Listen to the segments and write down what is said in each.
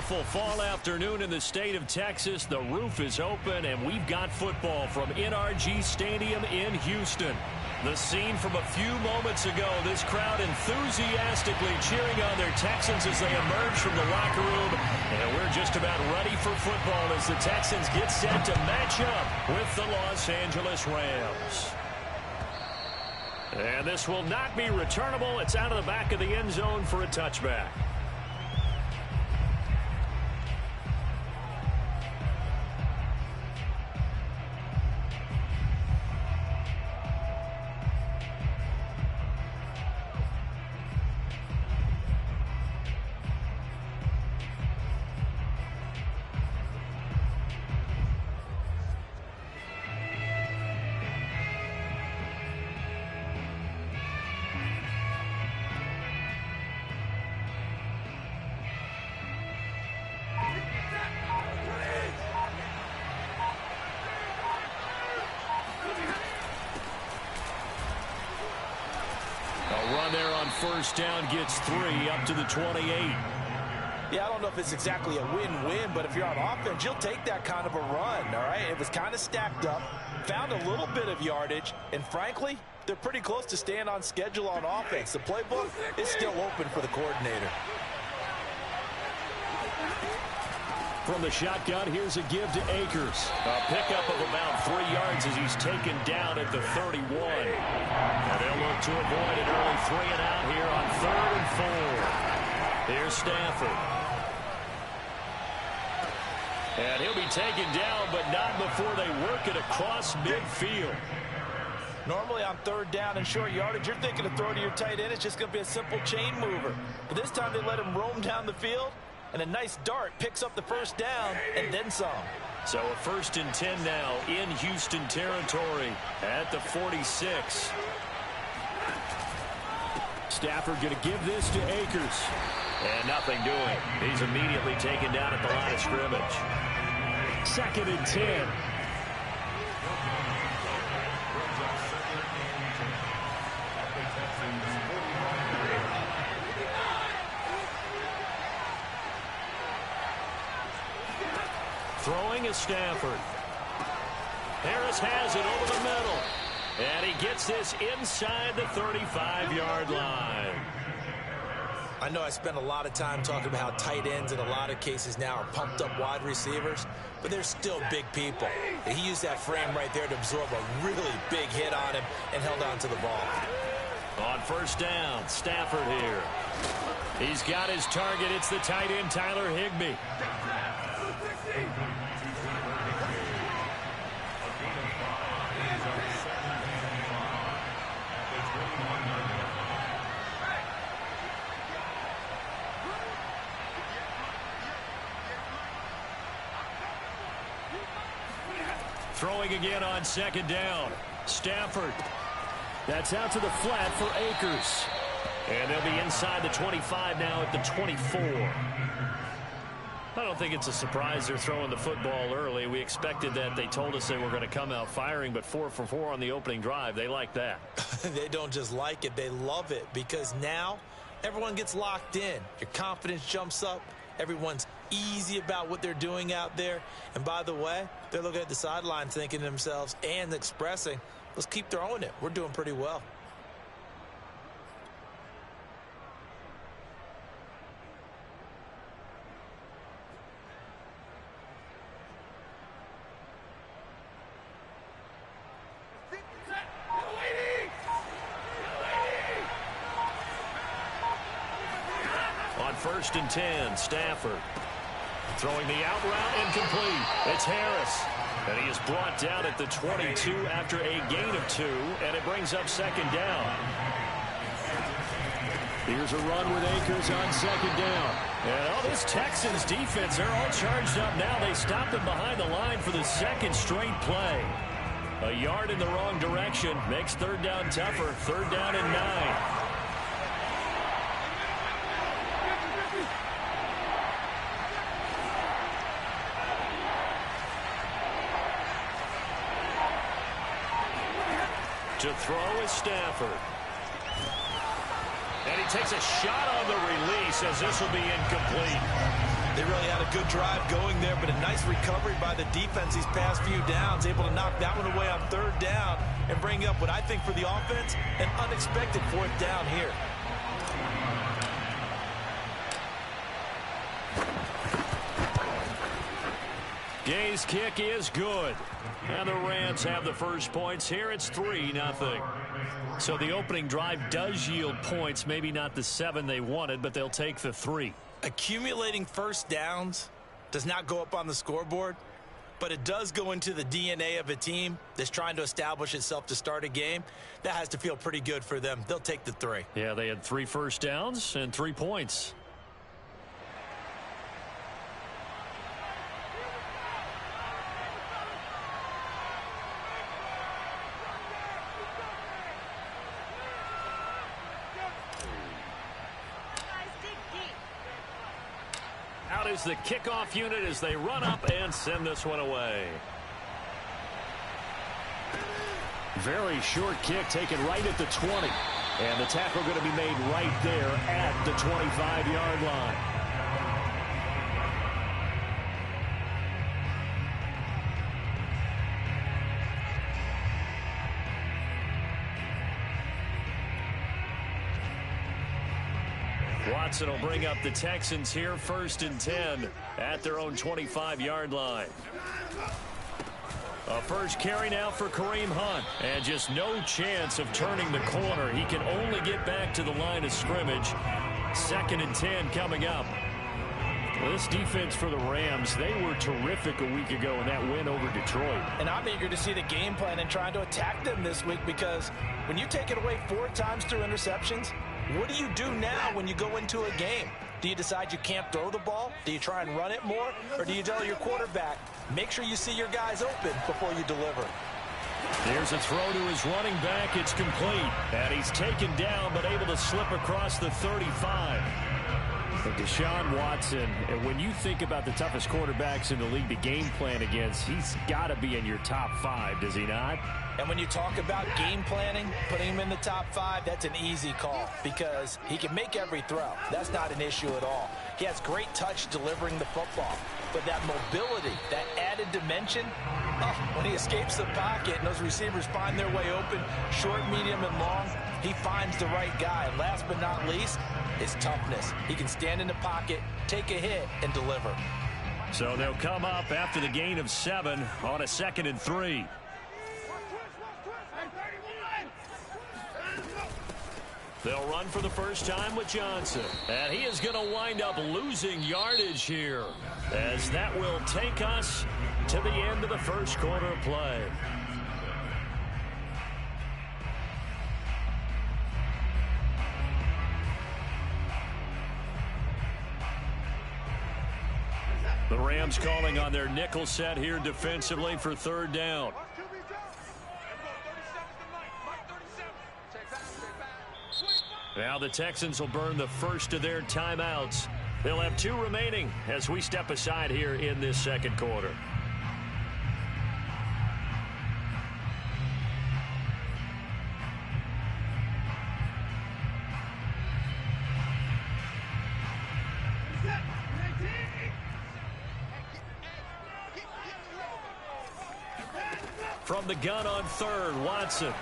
beautiful fall afternoon in the state of Texas. The roof is open, and we've got football from NRG Stadium in Houston. The scene from a few moments ago, this crowd enthusiastically cheering on their Texans as they emerge from the locker room. And we're just about ready for football as the Texans get set to match up with the Los Angeles Rams. And this will not be returnable. It's out of the back of the end zone for a touchback. There on first down gets 3 up to the 28. Yeah, I don't know if it's exactly a win-win, but if you're on offense, you'll take that kind of a run, all right? It was kind of stacked up, found a little bit of yardage, and frankly, they're pretty close to staying on schedule on offense. The playbook is still open for the coordinator. From the shotgun, here's a give to Akers. A pickup of about 3 yards as he's taken down at the 31. And they'll look to avoid an early 3 and out here on 3rd and 4. Here's Stafford. And he'll be taken down, but not before they work it across midfield. Normally on 3rd down and short yardage, you're thinking to throw to your tight end. It's just going to be a simple chain mover. But this time they let him roam down the field. And a nice dart picks up the first down and then some. So a 1st and 10 now in Houston territory at the 46. Stafford going to give this to Akers. And nothing doing. He's immediately taken down at the line of scrimmage. 2nd and 10. Throwing is Stafford. Harris has it over the middle. And he gets this inside the 35-yard line. I know I spent a lot of time talking about how tight ends in a lot of cases now are pumped up wide receivers, but they're still big people. And he used that frame right there to absorb a really big hit on him and held on to the ball. On 1st down, Stafford here. He's got his target. It's the tight end, Tyler Higbee. Throwing again on 2nd down. Stafford. That's out to the flat for Akers. And they'll be inside the 25 now at the 24. I don't think it's a surprise they're throwing the football early. We expected that. They told us they were going to come out firing, but 4 for 4 on the opening drive. They like that. They don't just like it. They love it because now everyone gets locked in. Your confidence jumps up. Everyone's easy about what they're doing out there. And by the way, they're looking at the sideline thinking to themselves and expressing, let's keep throwing it. We're doing pretty well. On 1st and 10, Stafford. Throwing the out route incomplete. It's Harris. And he is brought down at the 22 after a gain of 2, and it brings up 2nd down. Here's a run with Akers on 2nd down. And this Texans defense, they're all charged up now. They stopped him behind the line for the 2nd straight play. A yard in the wrong direction makes 3rd down tougher. 3rd down and 9. To throw is Stafford. And he takes a shot on the release as this will be incomplete. They really had a good drive going there, but a nice recovery by the defense these past few downs, able to knock that one away on third down and bring up what I think for the offense, an unexpected fourth down here. Gay's kick is good. And the Rams have the first points here. It's 3-0. So the opening drive does yield points, maybe not the 7 they wanted, but they'll take the 3. Accumulating first downs does not go up on the scoreboard, but it does go into the DNA of a team that's trying to establish itself to start a game. That has to feel pretty good for them. They'll take the 3. Yeah, they had 3 first downs and 3 points. Out is the kickoff unit as they run up and send this one away. Very short kick taken right at the 20. And the tackle going to be made right there at the 25-yard line. Watson will bring up the Texans here 1st and 10 at their own 25-yard line. A first carry now for Kareem Hunt. And just no chance of turning the corner. He can only get back to the line of scrimmage. 2nd and 10 coming up. Well, this defense for the Rams, they were terrific a week ago in that win over Detroit. And I'm eager to see the game plan and trying to attack them this week, because when you take it away 4 times through interceptions, what do you do now when you go into a game? Do you decide you can't throw the ball? Do you try and run it more? Or do you tell your quarterback, make sure you see your guys open before you deliver? Here's a throw to his running back. It's complete. And he's taken down but able to slip across the 35. But Deshaun Watson, and when you think about the toughest quarterbacks in the league to game plan against, he's got to be in your top 5, does he not? And when you talk about game planning, putting him in the top 5, that's an easy call because he can make every throw. That's not an issue at all. He has great touch delivering the football. But that mobility, that added dimension, when he escapes the pocket and those receivers find their way open, short, medium, and long, he finds the right guy. And last but not least, his toughness. He can stand in the pocket, take a hit, and deliver. So they'll come up after the gain of 7 on a 2nd and 3. They'll run for the first time with Johnson. And he is going to wind up losing yardage here, as that will take us to the end of the first quarter of play. The Rams calling on their nickel set here defensively for 3rd down. Now the Texans will burn the first of their timeouts. They'll have 2 remaining as we step aside here in this 2nd quarter. From the gun on 3rd, Watson.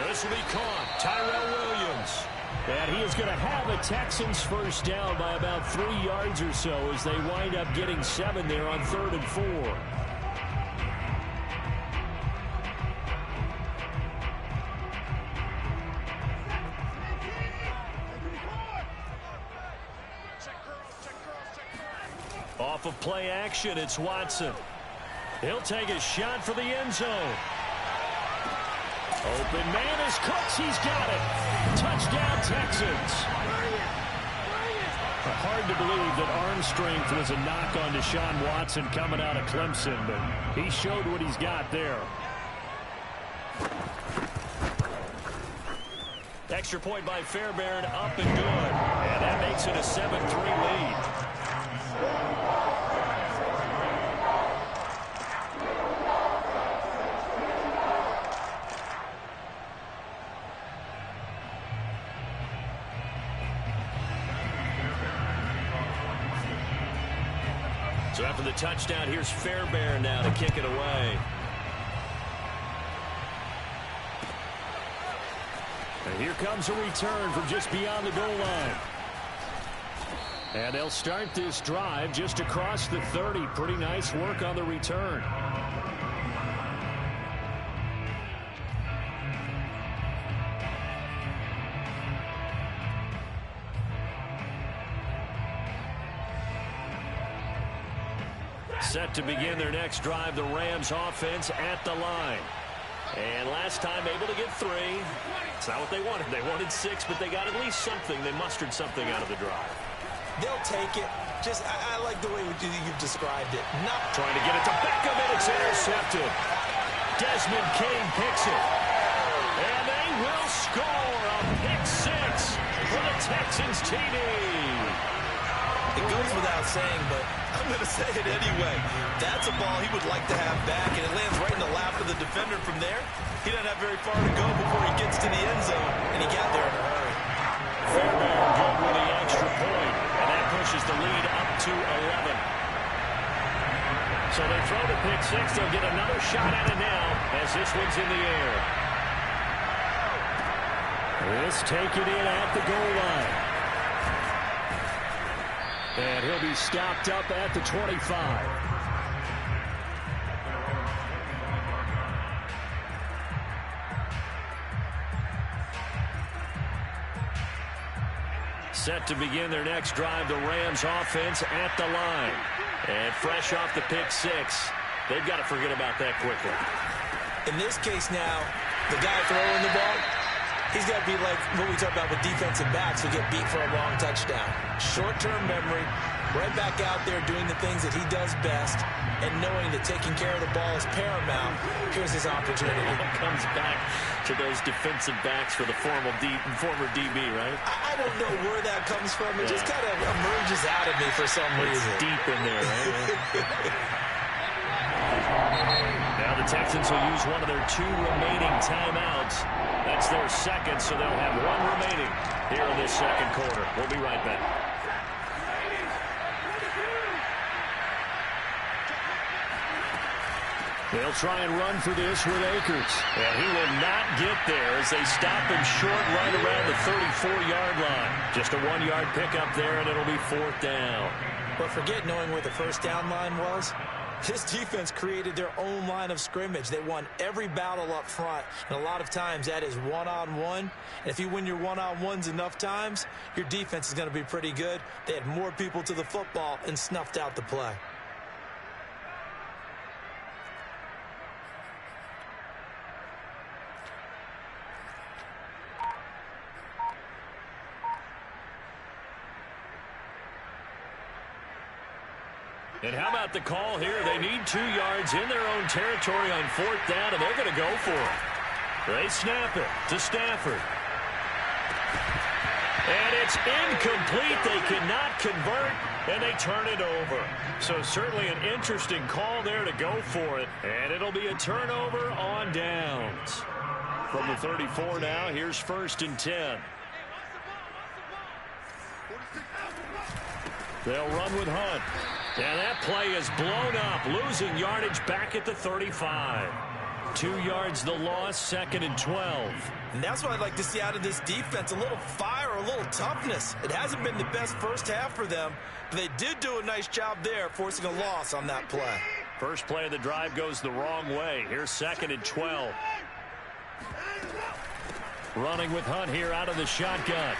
This will be caught. Tyrell Williams. And he is going to have the Texans first down by about 3 yards or so as they wind up getting 7 there on 3rd and 4. Off of play action, it's Watson. He'll take a shot for the end zone. Open man is Cooks. He's got it. Touchdown, Texans. Hard to believe that arm strength was a knock on Deshaun Watson coming out of Clemson, but he showed what he's got there. Extra point by Fairbairn, up and good. And that makes it a 7-3 lead. So after the touchdown, here's Fairbairn now to kick it away. And here comes a return from just beyond the goal line. And they'll start this drive just across the 30. Pretty nice work on the return. Set to begin their next drive, the Rams offense at the line. And last time able to get 3. It's not what they wanted. They wanted 6, but they got at least something. They mustered something out of the drive. They'll take it. Just, I like the way you've described it. Not trying to get it to Beckham, and it's intercepted. Desmond King picks it. And they will score a pick 6 for the Texans TD. It goes without saying, but I'm going to say it anyway. That's a ball he would like to have back, and it lands right in the lap of the defender from there. He doesn't have very far to go before he gets to the end zone, and he got there in a hurry. Fairbairn good with the extra point, and that pushes the lead up to 11. So they throw the pick 6. They'll get another shot at it now as this one's in the air. This taken in at the goal line. And he'll be stopped up at the 25. Set to begin their next drive, the Rams offense at the line. And fresh off the pick 6, they've got to forget about that quickly. In this case now, the guy throwing the ball, he's got to be like what we talk about with defensive backs who get beat for a long touchdown. Short-term memory, right back out there doing the things that he does best, and knowing that taking care of the ball is paramount. Here's his opportunity. It comes back to those defensive backs for the former DB, right? I don't know where that comes from. It just kind of emerges out of me for some reason. It's deep in there, right? Now the Texans will use one of their 2 remaining timeouts. That's their second, so they'll have 1 remaining here in this second quarter. We'll be right back. They'll try and run for this with Akers. And he will not get there as they stop him short right around the 34-yard line. Just a 1-yard pickup there, and it'll be 4th down. But forget knowing where the first down line was. This defense created their own line of scrimmage. They won every battle up front, and a lot of times that is one-on-one. And if you win your one-on-ones enough times, your defense is going to be pretty good. They had more people to the football and snuffed out the play. And how about the call here? They need 2 yards in their own territory on 4th down, and they're going to go for it. They snap it to Stafford. And it's incomplete. They cannot convert, and they turn it over. So certainly an interesting call there to go for it. And it'll be a turnover on downs. From the 34 now, here's 1st and 10. They'll run with Hunt. And that play is blown up, losing yardage back at the 35. 2 yards the loss, 2nd and 12. And that's what I'd like to see out of this defense, a little fire, a little toughness. It hasn't been the best first half for them, but they did do a nice job there, forcing a loss on that play. First play of the drive goes the wrong way. Here's 2nd and 12. Running with Hunt here out of the shotgun.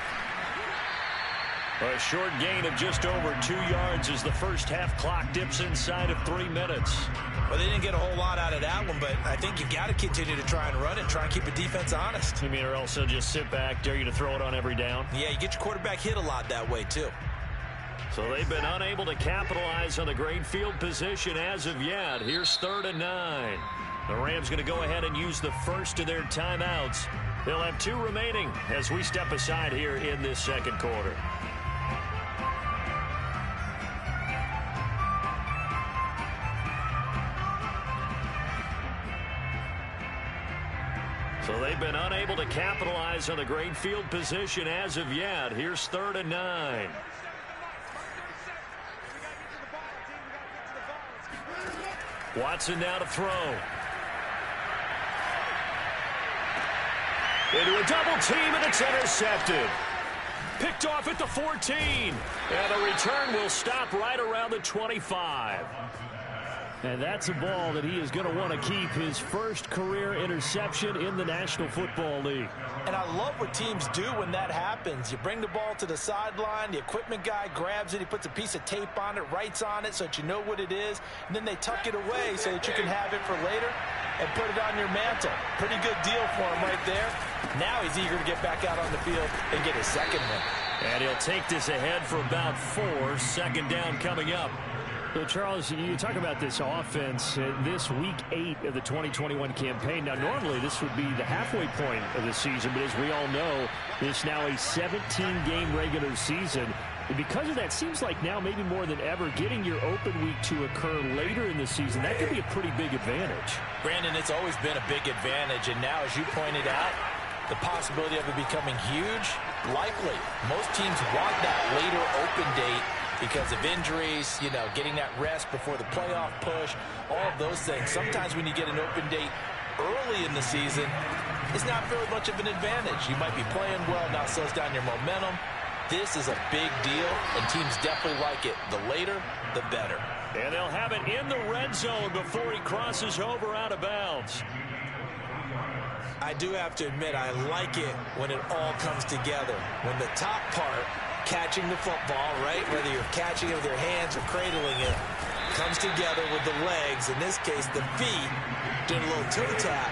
A short gain of just over 2 yards as the first half clock dips inside of 3 minutes. Well, they didn't get a whole lot out of that one, but I think you've got to continue to try and run it, try and keep the defense honest. You mean, or else they'll just sit back, dare you to throw it on every down? Yeah, you get your quarterback hit a lot that way, too. So they've been unable to capitalize on the great field position as of yet. Here's 3rd and 9. The Rams going to go ahead and use the first of their timeouts. They'll have 2 remaining as we step aside here in this second quarter. So they've been unable to capitalize on the great field position as of yet. Here's 3rd and 9. Watson now to throw. Into a double team, and it's intercepted. Picked off at the 14. And the return will stop right around the 25. And that's a ball that he is going to want to keep, his first career interception in the National Football League. And I love what teams do when that happens. You bring the ball to the sideline, the equipment guy grabs it, he puts a piece of tape on it, writes on it so that you know what it is, and then they tuck it away so that you can have it for later and put it on your mantle. Pretty good deal for him right there. Now he's eager to get back out on the field and get his second one. And he'll take this ahead for about 4. Second down coming up. So, Charles, you talk about this offense, this Week 8 of the 2021 campaign. Now, normally this would be the halfway point of the season, but as we all know, it's now a 17-game regular season. And because of that, seems like now maybe more than ever, getting your open week to occur later in the season, that could be a pretty big advantage. Brandon, it's always been a big advantage, and now, as you pointed out, the possibility of it becoming huge, likely. Most teams want that later open date because of injuries, you know, getting that rest before the playoff push, all of those things. Sometimes when you get an open date early in the season, it's not very much of an advantage. You might be playing well, now it slows down your momentum. This is a big deal, and teams definitely like it. The later, the better. And they'll have it in the red zone before he crosses over out of bounds. I do have to admit, I like it when it all comes together. When the top part, catching the football, right, whether you're catching it with your hands or cradling it, comes together with the legs, in this case the feet, doing a little toe tap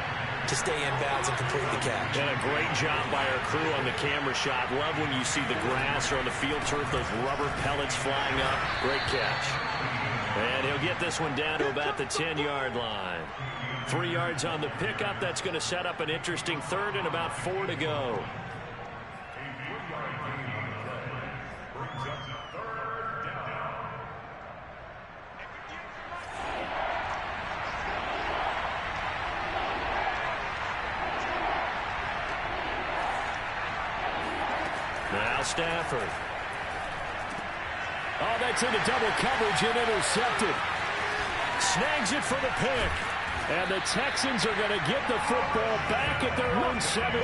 to stay in bounds and complete the catch. And a great job by our crew on the camera shot. Love when you see the grass or on the field turf, those rubber pellets flying up. Great catch. And he'll get this one down to about the 10-yard line. 3 yards on the pickup. That's going to set up an interesting third and about 4 to go. Now Stafford. Oh, that's into double coverage and intercepted. Snags it for the pick. And the Texans are going to get the football back at their own 17.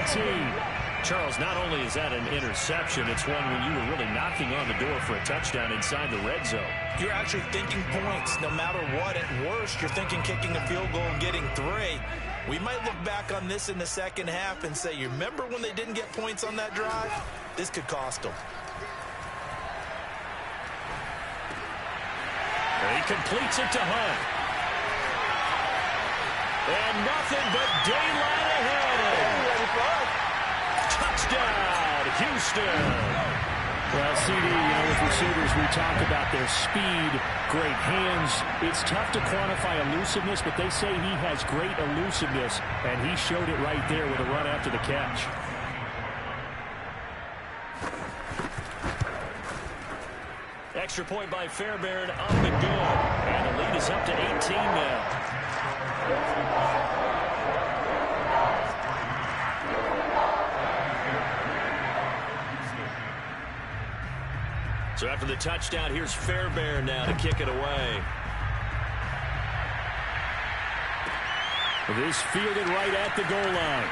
Charles, not only is that an interception, it's one when you were really knocking on the door for a touchdown inside the red zone. You're actually thinking points. No matter what, at worst, you're thinking kicking a field goal and getting 3. We might look back on this in the second half and say, you remember when they didn't get points on that drive? This could cost them. And he completes it to Hunt. And nothing but daylight ahead. Touchdown, Houston. Well, CD, with receivers, we talk about their speed, great hands. It's tough to quantify elusiveness, but they say he has great elusiveness, and he showed it right there with a run after the catch. Extra point by Fairbairn, up and good. And the lead is up to 18 now. So after the touchdown, here's Fairbairn now to kick it away. This fielded right at the goal line.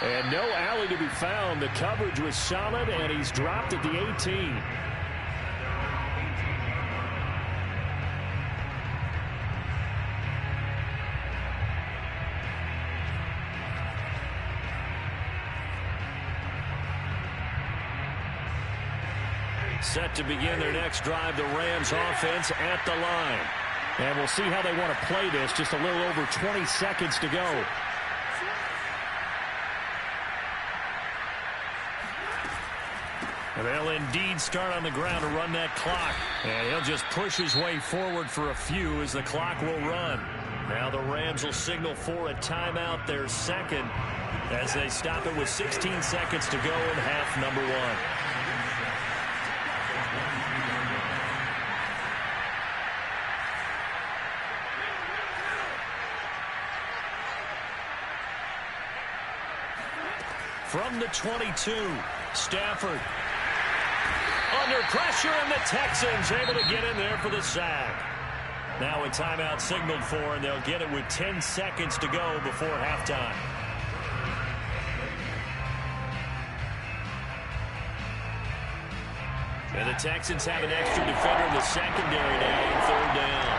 And no alley to be found. The coverage was solid, and he's dropped at the 18. Set to begin their next drive, the Rams offense at the line. And we'll see how they want to play this. Just a little over 20 seconds to go. And they'll indeed start on the ground to run that clock. And he'll just push his way forward for a few as the clock will run. Now the Rams will signal for a timeout, their second, as they stop it with 16 seconds to go in half number 1. From the 22, Stafford. Under pressure, and the Texans able to get in there for the sack. Now a timeout signaled for, and they'll get it with 10 seconds to go before halftime. And the Texans have an extra defender in the secondary now on third down.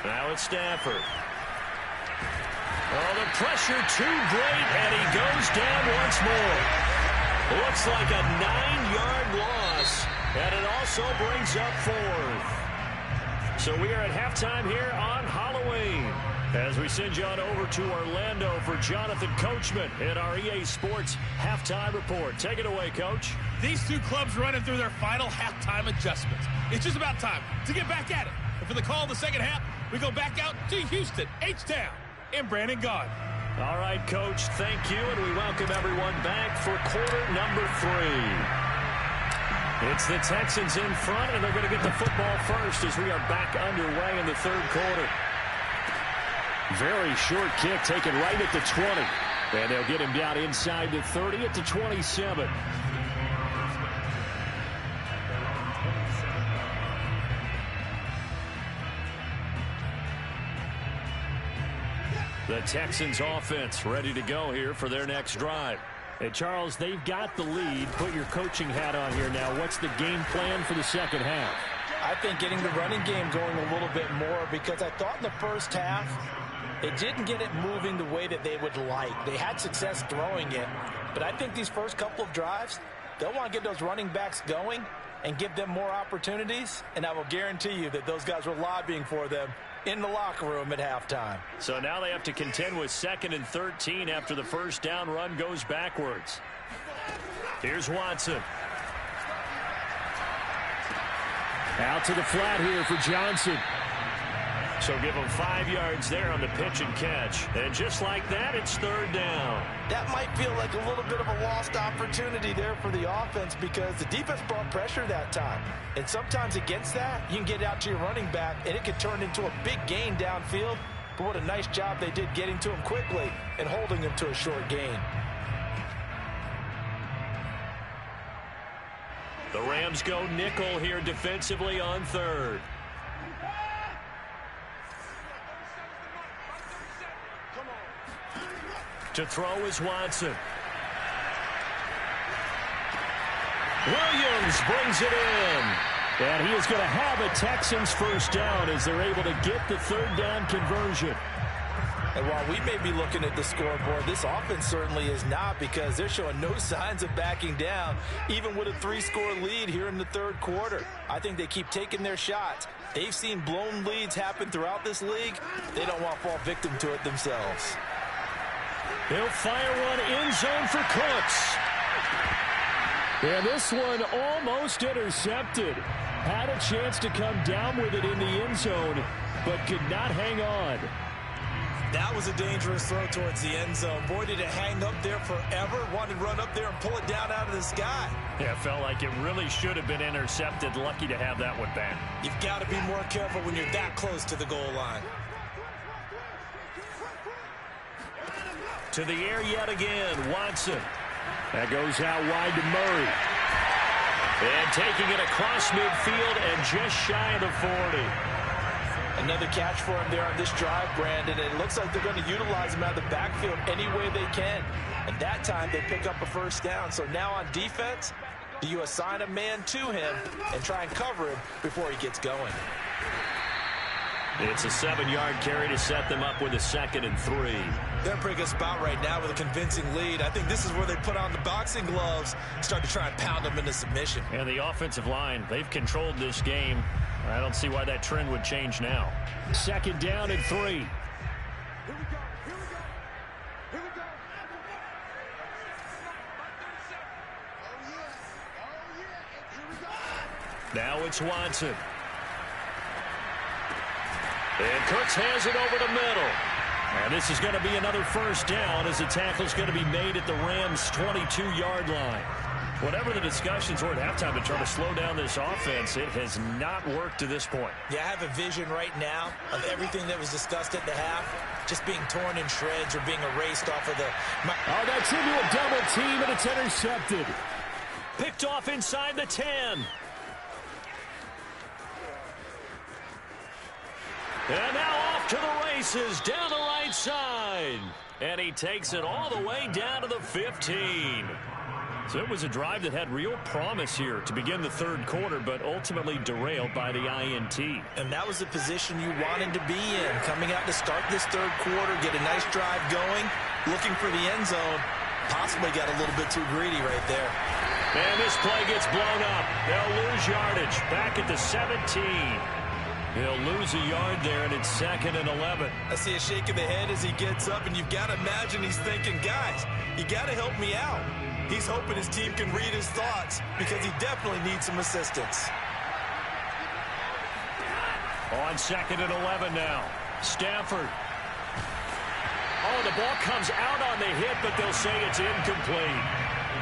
Now it's Stafford. Oh, the pressure too great, and he goes down once more. Looks like a 9-yard loss, and it also brings up 4th. So we are at halftime here on Halloween as we send you on over to Orlando for Jonathan Coachman in our EA Sports Halftime Report. Take it away, Coach. These two clubs running through their final halftime adjustments. It's just about time to get back at it. And for the call of the second half, we go back out to Houston, H-Town, and Brandon Gaudin. All right, Coach, thank you, and we welcome everyone back for quarter number 3. It's the Texans in front, and they're going to get the football first as we are back underway in the third quarter. Very short kick taken right at the 20, and they'll get him down inside the 30 at the 27. The Texans offense ready to go here for their next drive. Hey, Charles, they've got the lead. Put your coaching hat on here now. What's the game plan for the second half? I think getting the running game going a little bit more, because I thought in the first half they didn't get it moving the way that they would like. They had success throwing it, but I think these first couple of drives, they'll want to get those running backs going and give them more opportunities, and I will guarantee you that those guys were lobbying for them in the locker room at halftime. So now they have to contend with 2nd and 13 after the first down run goes backwards. Here's Watson. Out to the flat here for Johnson. So give him 5 yards there on the pitch and catch. And just like that, it's third down. That might feel like a little bit of a lost opportunity there for the offense, because the defense brought pressure that time. And sometimes against that, you can get out to your running back, and it can turn into a big gain downfield. But what a nice job they did getting to him quickly and holding him to a short gain. The Rams go nickel here defensively on third. To throw is Watson. Williams brings it in. And he is going to have a Texans first down as they're able to get the third down conversion. And while we may be looking at the scoreboard, this offense certainly is not, because they're showing no signs of backing down, even with a 3-score lead here in the third quarter. I think they keep taking their shots. They've seen blown leads happen throughout this league. They don't want to fall victim to it themselves. He'll fire one end zone for Cooks. And this one almost intercepted. Had a chance to come down with it in the end zone, but could not hang on. That was a dangerous throw towards the end zone. Boy, did it hang up there forever. Wanted to run up there and pull it down out of the sky. Yeah, it felt like it really should have been intercepted. Lucky to have that one back. You've got to be more careful when you're that close to the goal line. To the air yet again, Watson. That goes out wide to Murray. And taking it across midfield and just shy of the 40. Another catch for him there on this drive, Brandon. And it looks like they're going to utilize him out of the backfield any way they can. And that time they pick up a first down. So now on defense, do you assign a man to him and try and cover him before he gets going? It's a 7-yard carry to set them up with a 2nd and 3. They're in a pretty good spot right now with a convincing lead. I think this is where they put on the boxing gloves, start to try and pound them into submission. And the offensive line, they've controlled this game. I don't see why that trend would change now. 2nd down and 3. Now it's Watson. And Cooks has it over the middle. And this is going to be another first down as the tackle's going to be made at the Rams' 22-yard line. Whatever the discussions were at halftime to try to slow down this offense, it has not worked to this point. Yeah, I have a vision right now of everything that was discussed at the half just being torn in shreds or being erased off of the... Oh, that's into a double team, and it's intercepted. Picked off inside the 10. And now off to the races, down the right side. And he takes it all the way down to the 15. So it was a drive that had real promise here to begin the third quarter, but ultimately derailed by the INT. And that was the position you wanted to be in, coming out to start this third quarter, get a nice drive going, looking for the end zone. Possibly got a little bit too greedy right there. And this play gets blown up. They'll lose yardage. Back at the 17. He'll lose a yard there, and it's 2nd and 11. I see a shake of the head as he gets up, and you've got to imagine he's thinking, guys, you got to help me out. He's hoping his team can read his thoughts because he definitely needs some assistance. On 2nd and 11 now. Stafford. Oh, the ball comes out on the hit, but they'll say it's incomplete.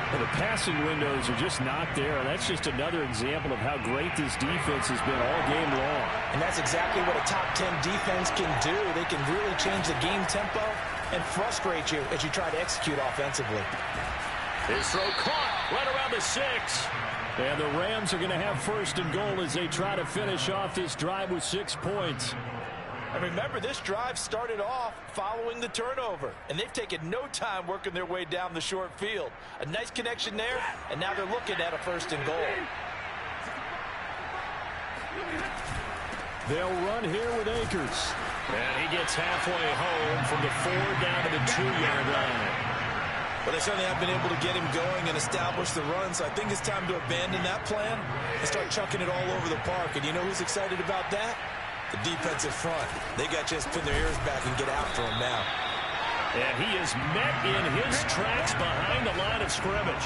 Well, the passing windows are just not there. That's just another example of how great this defense has been all game long. And that's exactly what a top 10 defense can do. They can really change the game tempo and frustrate you as you try to execute offensively. His throw caught right around the 6. And the Rams are going to have 1st and goal as they try to finish off this drive with 6 points. And remember, this drive started off following the turnover, and they've taken no time working their way down the short field. A nice connection there, and now they're looking at a 1st and goal. They'll run here with Akers. And he gets halfway home from the 4 down to the 2-yard line. But they certainly have been able to get him going and establish the run, so I think it's time to abandon that plan and start chucking it all over the park. And you know who's excited about that? The defensive front. They got to just pin their ears back and get after him now. And he is met in his tracks behind the line of scrimmage.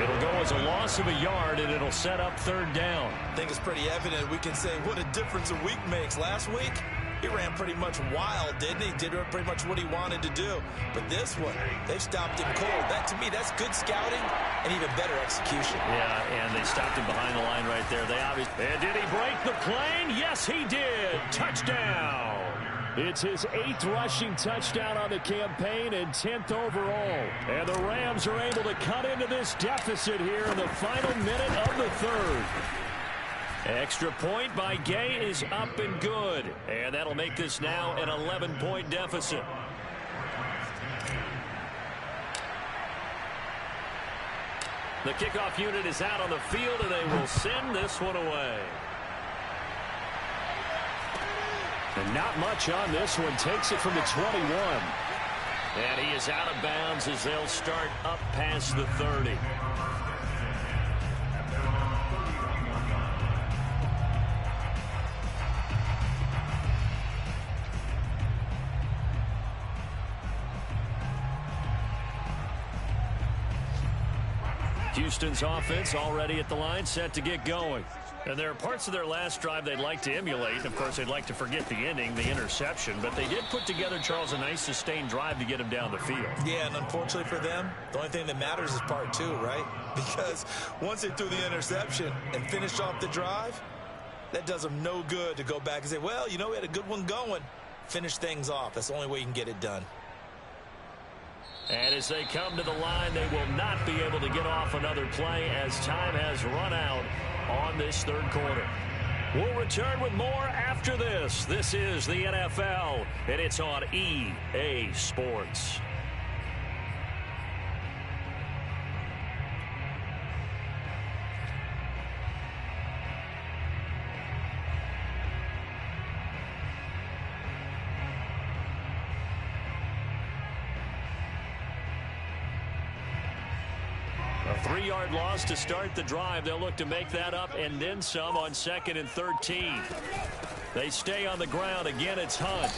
It'll go as a loss of a yard, and it'll set up 3rd down. I think it's pretty evident we can say what a difference a week makes. Last week, he ran pretty much wild, didn't he? Did pretty much what he wanted to do. But this one, they've stopped him cold. That, to me, that's good scouting and even better execution. Yeah, and they stopped him behind the line right there. And did he break the plane? Yes, he did. Touchdown. It's his 8th rushing touchdown on the campaign and 10th overall. And the Rams are able to cut into this deficit here in the final minute of the 3rd. Extra point by Gay is up and good. And that'll make this now an 11-point deficit. The kickoff unit is out on the field, and they will send this one away. And not much on this one. Takes it from the 21. And he is out of bounds as they'll start up past the 30. Houston's offense already at the line, set to get going. And there are parts of their last drive they'd like to emulate. Of course, they'd like to forget the ending, the interception. But they did put together, Charles, a nice sustained drive to get him down the field. Yeah, and unfortunately for them, the only thing that matters is part 2, right? Because once they threw the interception and finished off the drive, that does them no good to go back and say, well, you know, we had a good one going. Finish things off. That's the only way you can get it done. And as they come to the line, they will not be able to get off another play as time has run out on this 3rd quarter. We'll return with more after this. This is the NFL, and it's on EA Sports. A 3-yard loss to start the drive. They'll look to make that up and then some on 2nd and 13. They stay on the ground. Again, it's Hunt.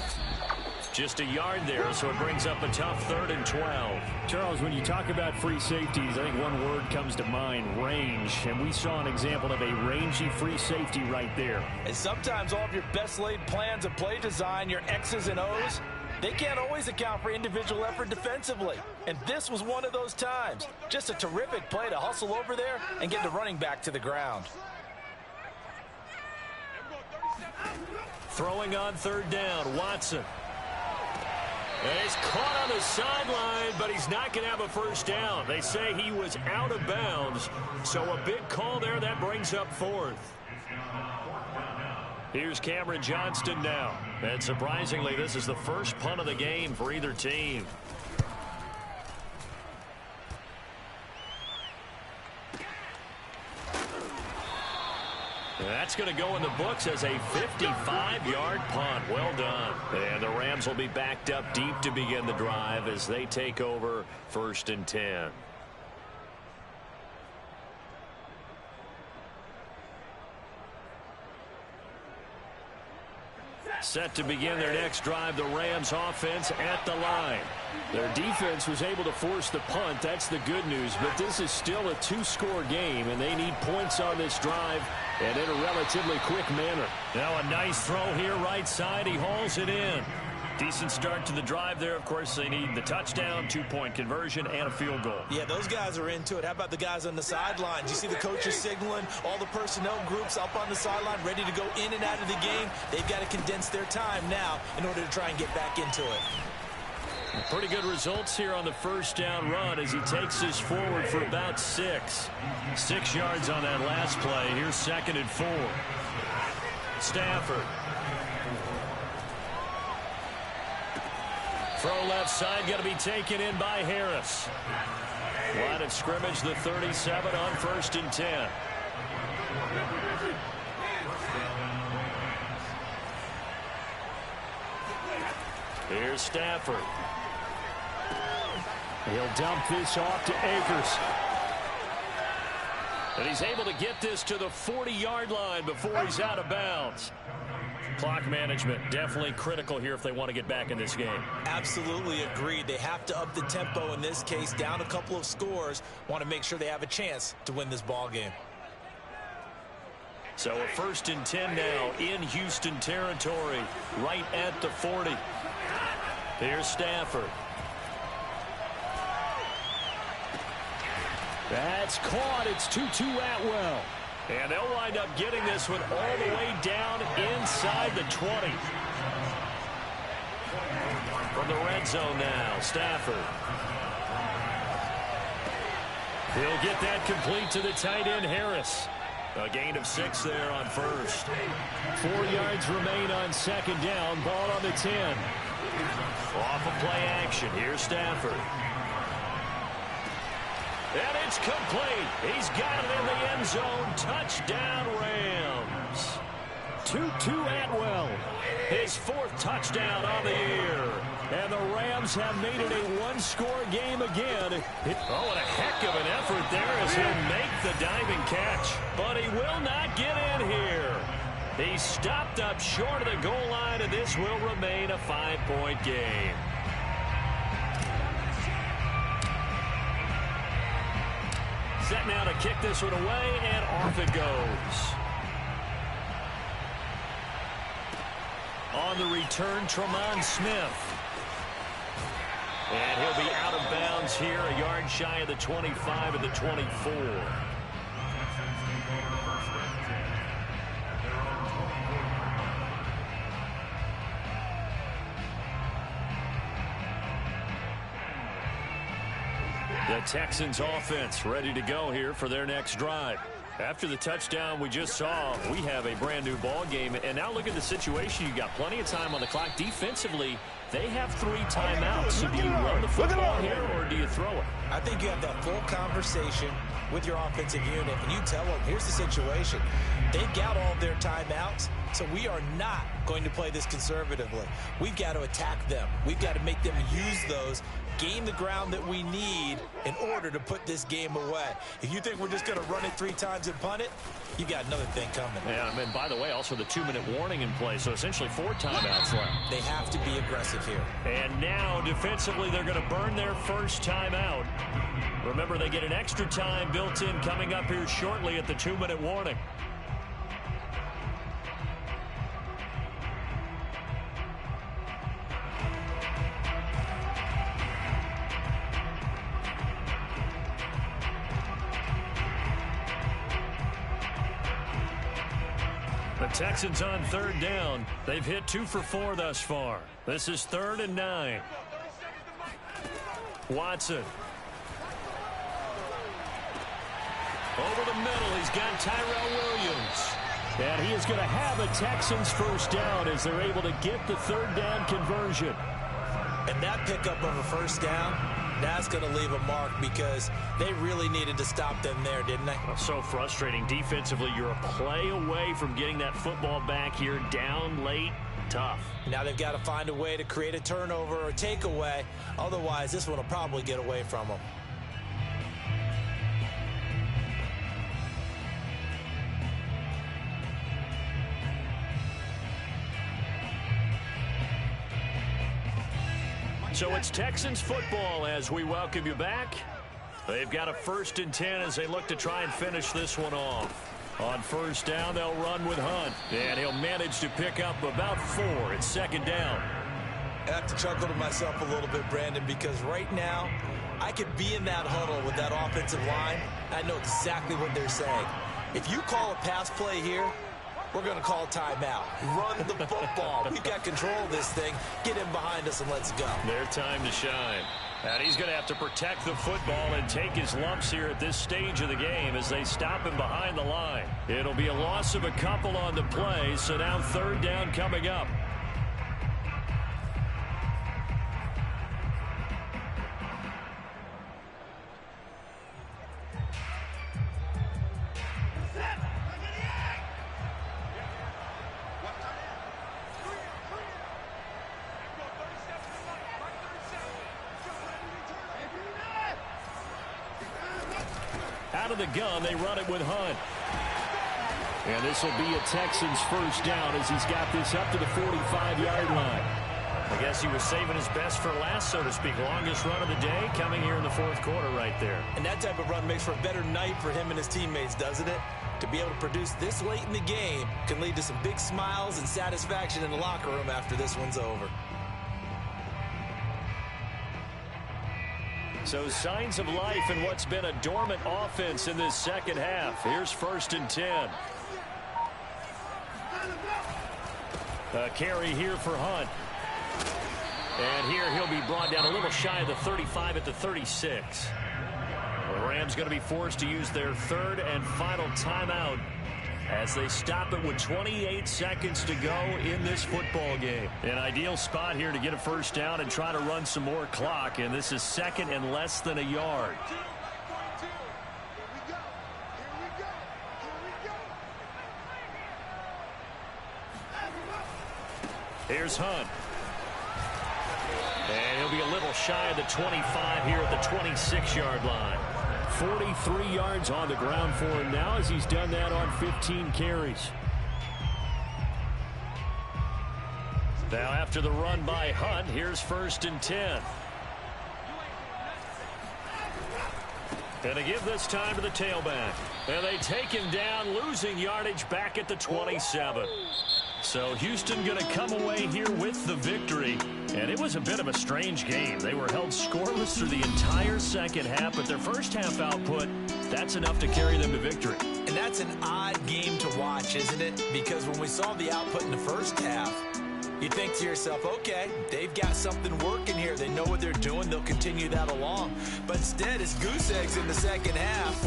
Just a yard there, so it brings up a tough 3rd and 12. Charles, when you talk about free safeties, I think one word comes to mind, range. And we saw an example of a rangy free safety right there. And sometimes all of your best laid plans of play design, your X's and O's, They can't always account for individual effort defensively, and this was one of those times. Just a terrific play to hustle over there and get the running back to the ground. Throwing on third down, Watson. And he's caught on the sideline, but he's not going to have a first down. They say he was out of bounds, so a big call there. That brings up fourth. Here's Cameron Johnston now. And surprisingly, this is the first punt of the game for either team. That's going to go in the books as a 55-yard punt. Well done. And the Rams will be backed up deep to begin the drive as they take over 1st and 10. Set to begin their next drive, the Rams offense at the line. Their defense was able to force the punt. That's the good news. But this is still a 2-score game, and they need points on this drive and in a relatively quick manner. Now a nice throw here right side. He hauls it in. Decent start to the drive there. Of course, they need the touchdown, 2-point conversion, and a field goal. Yeah, those guys are into it. How about the guys on the sidelines? You see the coaches signaling, all the personnel groups up on the sideline ready to go in and out of the game. They've got to condense their time now in order to try and get back into it. Pretty good results here on the first down run as he takes this forward for about 6. 6 yards on that last play. Here's 2nd and 4. Stafford. Throw left side, got to be taken in by Harris. Line of scrimmage, the 37 on 1st and 10. Here's Stafford. He'll dump this off to Akers. And he's able to get this to the 40-yard line before he's out of bounds. Clock management definitely critical here if they want to get back in this game. Absolutely agreed. They have to up the tempo in this case, down a couple of scores. Want to make sure they have a chance to win this ball game. So a 1st and 10 now in Houston territory, right at the 40. Here's Stafford. That's caught. It's 2-2 Atwell. And they'll wind up getting this one all the way down inside the 20. From the red zone now, Stafford. He'll get that complete to the tight end, Harris. A gain of 6 there on first. 4 yards remain on 2nd down. Ball on the 10. Off of play action. Here's Stafford. And it's complete. He's got it in the end zone. Touchdown, Rams. 2-2 Atwell. His 4th touchdown on the year. And the Rams have made it a 1-score game again. Oh, and a heck of an effort there as he'll make the diving catch. But he will not get in here. He stopped up short of the goal line, and this will remain a 5-point game. Set now to kick this one away, and off it goes. On the return, Tremont Smith. And he'll be out of bounds here, a yard shy of the 25 and the 24. The Texans offense ready to go here for their next drive. After the touchdown we just saw, we have a brand new ball game. And now look at the situation. You got plenty of time on the clock. Defensively, they have 3 timeouts. So do you run the football here or do you throw it? I think you have that full conversation with your offensive unit, and you tell them, here's the situation. They've got all of their timeouts, so we are not going to play this conservatively. We've got to attack them. We've got to make them use those, gain the ground that we need in order to put this game away. If you think we're just going to run it 3 times and punt it, you got another thing coming. Yeah, I mean, by the way, also the 2-minute warning in play, so essentially 4 timeouts left. They have to be aggressive here. And now, defensively, they're going to burn their first timeout. Remember, they get an extra time built in coming up here shortly at the 2-minute warning. The Texans on third down. They've hit 2 for 4 thus far. This is 3rd and 9. Watson. Over the middle, he's got Tyrell Williams. And he is going to have a Texans first down as they're able to get the 3rd down conversion. And that pickup of a first down, that's going to leave a mark because they really needed to stop them there, didn't they? So frustrating. Defensively, you're a play away from getting that football back here down late. Tough. Now they've got to find a way to create a turnover or takeaway. Otherwise, this one will probably get away from them. So it's Texans football as we welcome you back. They've got a 1st and 10 as they look to try and finish this one off. On first down, they'll run with Hunt. And he'll manage to pick up about 4. It's 2nd down. I have to chuckle to myself a little bit, Brandon, because right now I could be in that huddle with that offensive line. I know exactly what they're saying. If you call a pass play here, we're going to call timeout. Run the football. We've got control of this thing. Get in behind us and let's go. Their time to shine. And he's going to have to protect the football and take his lumps here at this stage of the game as they stop him behind the line. It'll be a loss of a couple on the play, so now 3rd down coming up. Out of the gun, they run it with Hunt. And this will be a Texans first down as he's got this up to the 45-yard line. I guess he was saving his best for last, so to speak. Longest run of the day coming here in the 4th quarter right there. And that type of run makes for a better night for him and his teammates, doesn't it? To be able to produce this late in the game can lead to some big smiles and satisfaction in the locker room after this one's over. So signs of life in what's been a dormant offense in this second half. Here's 1st and 10. A carry here for Hunt. And here he'll be brought down a little shy of the 35 at the 36. The Rams going to be forced to use their 3rd and final timeout as they stop it with 28 seconds to go in this football game. An ideal spot here to get a first down and try to run some more clock, and this is 2nd and less than a yard. Here's Hunt. And he'll be a little shy of the 25 here at the 26-yard line. 43 yards on the ground for him now as he's done that on 15 carries. Now after the run by Hunt, here's 1st and 10. And to give this time to the tailback. And they take him down, losing yardage back at the 27. So Houston going to come away here with the victory. And it was a bit of a strange game. They were held scoreless through the entire second half, but their first half output, that's enough to carry them to victory. And that's an odd game to watch, isn't it? Because when we saw the output in the first half, you think to yourself, okay, they've got something working here. They know what they're doing. They'll continue that along. But instead, it's goose eggs in the second half.